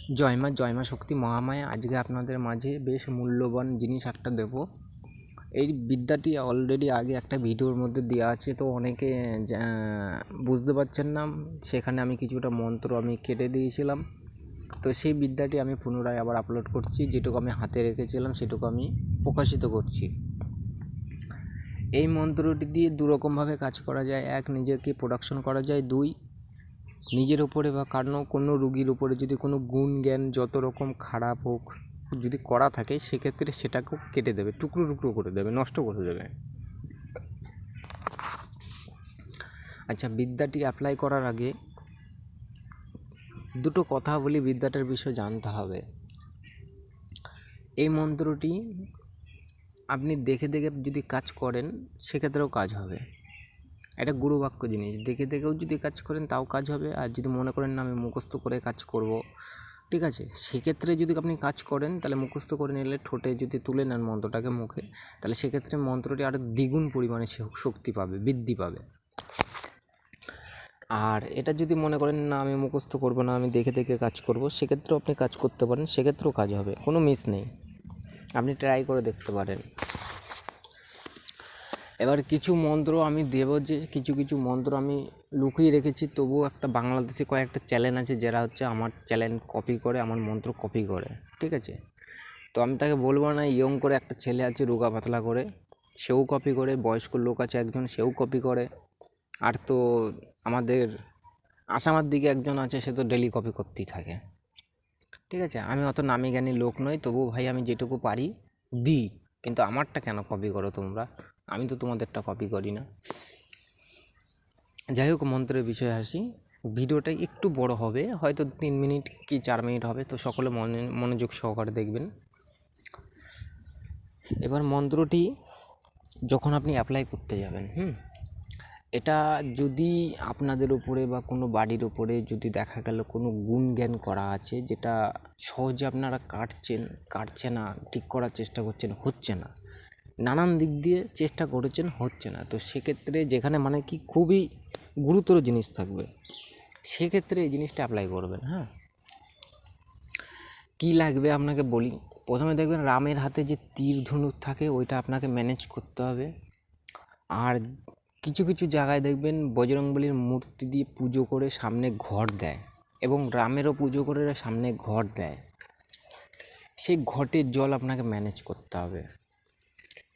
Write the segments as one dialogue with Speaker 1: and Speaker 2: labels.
Speaker 1: জয় মা শক্তি মহামায়া। আজকে আপনাদের মাঝে বেশ মূল্যবান জিনিস একটা দেব। এই বিদ্যাটি অলরেডি আগে একটা ভিডিওর মধ্যে দেওয়া আছে, তো অনেকে বুঝতে পারছেন না। সেখানে আমি কিছুটা মন্ত্র আমি কেটে দিয়েছিলাম, তো সেই বিদ্যাটি আমি পুনরায় আবার আপলোড করছি। যেটুকু আমি হাতে রেখেছিলাম সেটুকু আমি প্রকাশিত করছি। এই মন্ত্রটি দিয়ে দুরকমভাবে কাজ করা যায়। এক, নিজেকে প্রোডাকশন করা যায়। দুই, নিজের উপরে বা কোনো রুগীর উপরে যদি কোনো গুণ জ্ঞান যত রকম খারাপ হোক যদি করা থাকে, সেক্ষেত্রে সেটাকেও কেটে দেবে, টুকরো টুকরো করে দেবে, নষ্ট করে দেবে। আচ্ছা, বিদ্যাটি অ্যাপ্লাই করার আগে দুটো কথা বলি, বিদ্যাটার বিষয়ে জানতে হবে। এই মন্ত্রটি আপনি দেখে দেখে যদি কাজ করেন সেক্ষেত্রেও কাজ হবে। এটা গুরুবাক্য জিনিস, দেখে দেখেও যদি কাজ করেন তাও কাজ হবে। আর যদি মনে করেন না আমি মুখস্থ করে কাজ করব, ঠিক আছে, সেক্ষেত্রে যদি আপনি কাজ করেন তাহলে মুখস্থ করে নিলে ঠোঁটে যদি তুলে নেন মন্ত্রটাকে মুখে, তাহলে সেক্ষেত্রে মন্ত্রটি আরও দ্বিগুণ পরিমাণে শক্তি পাবে, বৃদ্ধি পাবে। আর এটা যদি মনে করেন না আমি মুখস্থ করব না, আমি দেখে দেখে কাজ করব, সেক্ষেত্রেও আপনি কাজ করতে পারেন, সেক্ষেত্রেও কাজ হবে, কোনো মিস নেই। আপনি ট্রাই করে দেখতে পারেন। এবার কিছু মন্ত্র আমি দেব, যে কিছু কিছু মন্ত্র আমি লুকিয়ে রেখেছি, তবুও একটা বাংলাদেশে কয়েকটা চ্যানেল আছে যারা হচ্ছে আমার চ্যানেল কপি করে, আমার মন্ত্র কপি করে, ঠিক আছে। তো আমি তাকে বলবো না। ইয়ং করে একটা ছেলে আছে রোগা পাতলা করে, সেও কপি করে। বয়স্ক লোক আছে একজন, সেও কপি করে। আর তো আমাদের আসামের দিকে একজন আছে, সে তো ডেলি কপি করতেই থাকে, ঠিক আছে। আমি অত নামি জ্ঞানী লোক নই, তবু ভাই আমি যেটুকু পারি দিই। কিন্তু আমারটা কেন কপি করো তোমরা? আমি তো তোমাদেরটা কপি করি না। যাই হোক, মন্ত্রের বিষয়ে আসি। ভিডিওটা একটু বড় হবে, হয়তো 3 মিনিট কি 4 মিনিট হবে, তো সকলে মনোযোগ সহকারে দেখবেন। এবার মন্ত্রটি যখন আপনি অ্যাপ্লাই করতে যাবেন, এটা যদি আপনাদের উপরে বা কোনো বাড়ির উপরে যদি দেখা গেল কোনো গুণ জ্ঞান করা আছে, যেটা সহজে আপনারা কাটছে না, ঠিক করার চেষ্টা করছেন, হচ্ছে না, নানান দিক দিয়ে চেষ্টা করেছেন, হচ্ছে না, তো সেক্ষেত্রে যেখানে মানে কি খুবই গুরুতর জিনিস থাকবে, সেক্ষেত্রে এই জিনিসটা অ্যাপ্লাই করবেন। কি লাগবে আপনাকে বলি। প্রথমে দেখবেন রামের হাতে যে তীর ধনুক থাকে, ওইটা আপনাকে ম্যানেজ করতে হবে। আর কিছু কিছু জায়গায় দেখবেন বজরংবলীর মূর্তি দিয়ে পুজো করে সামনে ঘট দেয়, এবং রামেরও পুজো করে সামনে ঘট দেয়। সেই ঘটের জল আপনাকে ম্যানেজ করতে হবে।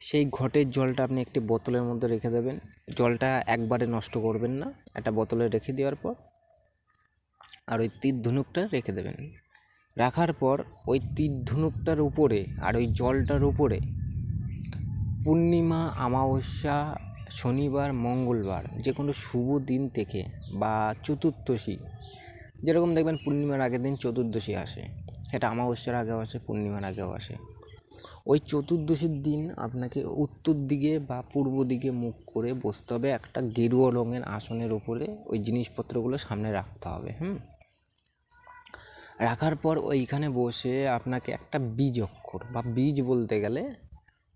Speaker 1: সেই ঘটের জলটা আপনি একটি বোতলের মধ্যে রেখে দেবেন। জলটা একবারে নষ্ট করবেন না, একটা বোতলে রেখে দেওয়ার পর আর ওই তীর ধনুকটা রেখে দেবেন। রাখার পর ওই তীর ধনুকটার উপরে আর ওই জলটার উপরে পূর্ণিমা, অমাবস্যা, শনিবার, মঙ্গলবার, যে কোনো শুভ দিন থেকে বা চতুর্দশী, যেরকম দেখবেন পূর্ণিমার আগের দিন চতুর্দশী আসে, সেটা অমাবস্যার আগেও আসে, পূর্ণিমার আগেও আসে। ওই চতুর্দশীর দিন আপনাকে উত্তর দিকে বা পূর্ব দিকে মুখ করে বসতে হবে, একটা গেরুয়া রঙের আসনের উপরে ওই জিনিসপত্রগুলো সামনে রাখতে হবে। রাখার পর ওইখানে বসে আপনাকে একটা বীজ অক্ষর বা বীজ বলতে গেলে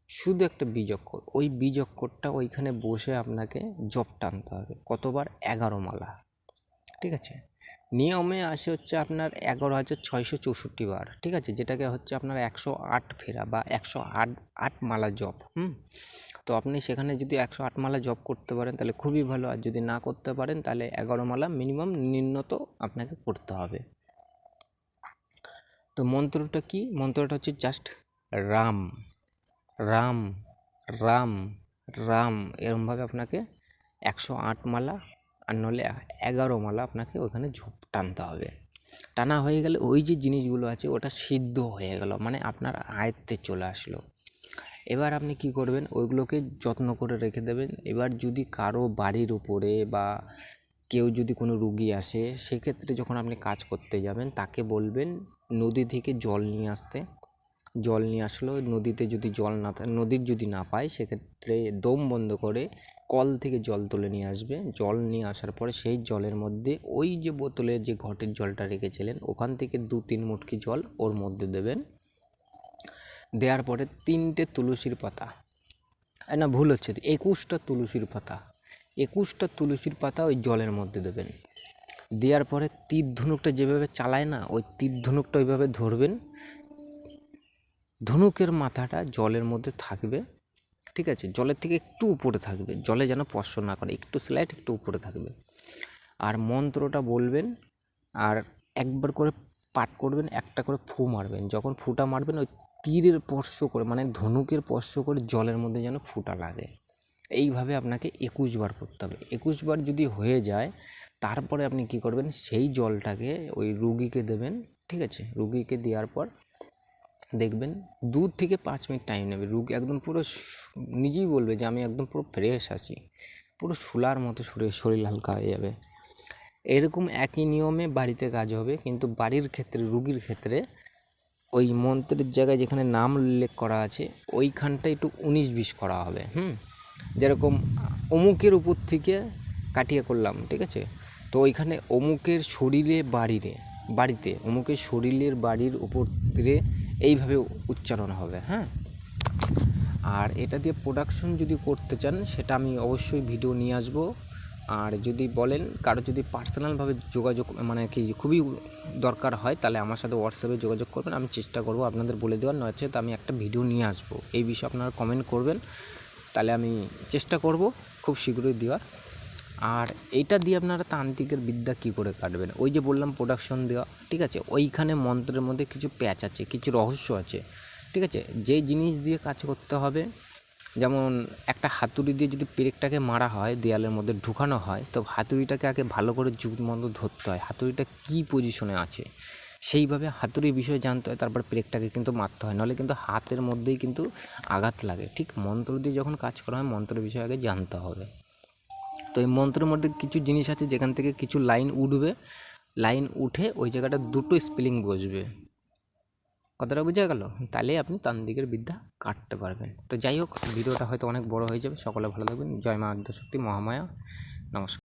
Speaker 1: শুধু একটা বীজ অক্ষর, ওই বীজ অক্ষরটা ওইখানে বসে আপনাকে জপ টানতে হবে। কতবার? 11 মালা, ঠিক আছে। নিয়মে আসে হচ্ছে আপনার 11,664 বার, ঠিক আছে, যেটাকে হচ্ছে আপনার 108 ফেরা বা 108 মালা জপ। তো আপনি সেখানে যদি 108 মালা জপ করতে পারেন তাহলে খুবই ভালো, আর যদি না করতে পারেন তাহলে 11 মালা মিনিমাম নিম্নত আপনাকে করতে হবে। তো মন্ত্রটা কি? মন্ত্রটা হচ্ছে জাস্ট রাম রাম রাম রাম, এরমভাবে আপনাকে 108 মালা আর নলে 11 মালা আপনাকে ওখানে ঝোপ টানতে হবে। টানা হয়ে গেলে ওই যে জিনিসগুলো আছে ওটা সিদ্ধ হয়ে গেল, মানে আপনার আয়ত্তে চলে আসলো। এবার আপনি কি করবেন? ওইগুলোকে যত্ন করে রেখে দেবেন। এবার যদি কারো বাড়ির উপরে বা কেউ যদি কোনো রুগী আসে, সেক্ষেত্রে যখন আপনি কাজ করতে যাবেন তাকে বলবেন নদী থেকে জল নিয়ে আসতে। জল নিয়ে আসলো, নদীতে যদি জল না থাকে, নদীর যদি না পায়, সেক্ষেত্রে দম বন্ধ করে কল থেকে জল তুলে নিয়ে আসবে। জল নিয়ে আসার পরে সেই জলের মধ্যে ওই যে বোতলে যে ঘটের জলটা রেখেছিলেন ওখান থেকে 2-3 মুটকি জল ওর মধ্যে দেবেন। দেওয়ার পরে 3টে তুলসীর পাতা, না ভুল হচ্ছে, 21টা তুলসীর পাতা, 21টা তুলসীর পাতা ওই জলের মধ্যে দেবেন। দেওয়ার পরে তীর ধনুকটা যেভাবে চালায় না, ওই তীর ধনুকটা ওইভাবে ধরবেন, ধনুকের মাথাটা জলের মধ্যে থাকবে, ঠিক আছে, জলের থেকে একটু উপরে থাকবে, জলে যেন স্পর্শ না করে, একটু স্লাইড একটু উপরে থাকবে। আর মন্ত্রটা বলবেন, আর একবার করে পাঠ করবেন, একটা করে ফু মারবেন। যখন ফুটা মারবেন ওই তীরের স্পর্শ করে, মানে ধনুকের স্পর্শ করে জলের মধ্যে যেন ফুটা লাগে। এইভাবে আপনাকে 21 বার করতে হবে। 21 বার যদি হয়ে যায়, তারপরে আপনি কি করবেন, সেই জলটাকে ওই রুগীকে দেবেন, ঠিক আছে। রুগীকে দেওয়ার পর দেখবেন 2 থেকে 5 মিনিট টাইম নেবে, রুগী একদম পুরো নিজেই বলবে যে আমি একদম পুরো ফ্রেশ আছি, পুরো শোলার মতো শরীর হালকা হয়ে যাবে। এরকম একই নিয়মে বাড়িতে কাজ হবে, কিন্তু বাড়ির ক্ষেত্রে, রুগীর ক্ষেত্রে ওই মন্ত্রের জায়গায় যেখানে নাম উল্লেখ করা আছে ওইখানটা একটু 19-20 করা হবে। যেরকম অমুকের উপর থেকে কাটিয়ে করলাম, ঠিক আছে, তো ওইখানে অমুকের শরীরে বাড়িতে অমুকের শরীরের বাড়ির উপর দিয়ে এইভাবে উচ্চারণ হবে। আর এটা দিয়ে প্রোডাকশন যদি করতে চান সেটা আমি অবশ্যই ভিডিও নিয়ে আসবো। আর যদি বলেন কারো যদি পার্সোনালভাবে যোগাযোগ, মানে কি খুবই দরকার হয়, তাহলে আমার সাথে হোয়াটসঅ্যাপে যোগাযোগ করবেন, আমি চেষ্টা করব আপনাদের বলে দেওয়ার, নচেত আমি একটা ভিডিও নিয়ে আসবো এই বিষয়ে, আপনারা কমেন্ট করবেন, তাহলে আমি চেষ্টা করব খুব শীঘ্রই দেওয়ার। আর এইটা দিয়ে আপনারা তান্ত্রিকের বিদ্যা কী করে কাটবেন, ওই যে বললাম প্রোডাকশন দেওয়া, ঠিক আছে, ওইখানে মন্ত্রের মধ্যে কিছু প্যাচ আছে, কিছু রহস্য আছে, ঠিক আছে। যে জিনিস দিয়ে কাজ করতে হবে, যেমন একটা হাতুড়ি দিয়ে যদি পেরেকটাকে মারা হয়, দেয়ালের মধ্যে ঢুকানো হয়, তো হাতুড়িটাকে আগে ভালো করে জুতমন্দ ধরতে হয়, হাতুড়িটা কী পজিশনে আছে সেইভাবে হাতুড়ির বিষয়ে জানতে হয়, তারপর পেরেকটাকে কিন্তু মারতে হয়, নাহলে কিন্তু হাতের মধ্যেই কিন্তু আঘাত লাগে। ঠিক মন্ত্র দিয়ে যখন কাজ করা হয়, মন্ত্রের বিষয়ে আগে জানতে হবে। তো এই মন্ত্রের মধ্যে কিছু জিনিস আছে যেখান থেকে কিছু লাইন উঠবে, লাইন উঠে ওই জায়গাটা দুটো স্পেলিং বসবে, কথাটা বোঝা গেল, তাহলে আপনি তান্ত্রিকের বিদ্যা কাটতে পারবেন। তো যাই হোক, ভিডিওটা হয়তো অনেক বড় হয়ে যাবে, সকলে ভালো থাকবেন। জয় মা আদ্যশক্তি মহামায়া, নমস্কার।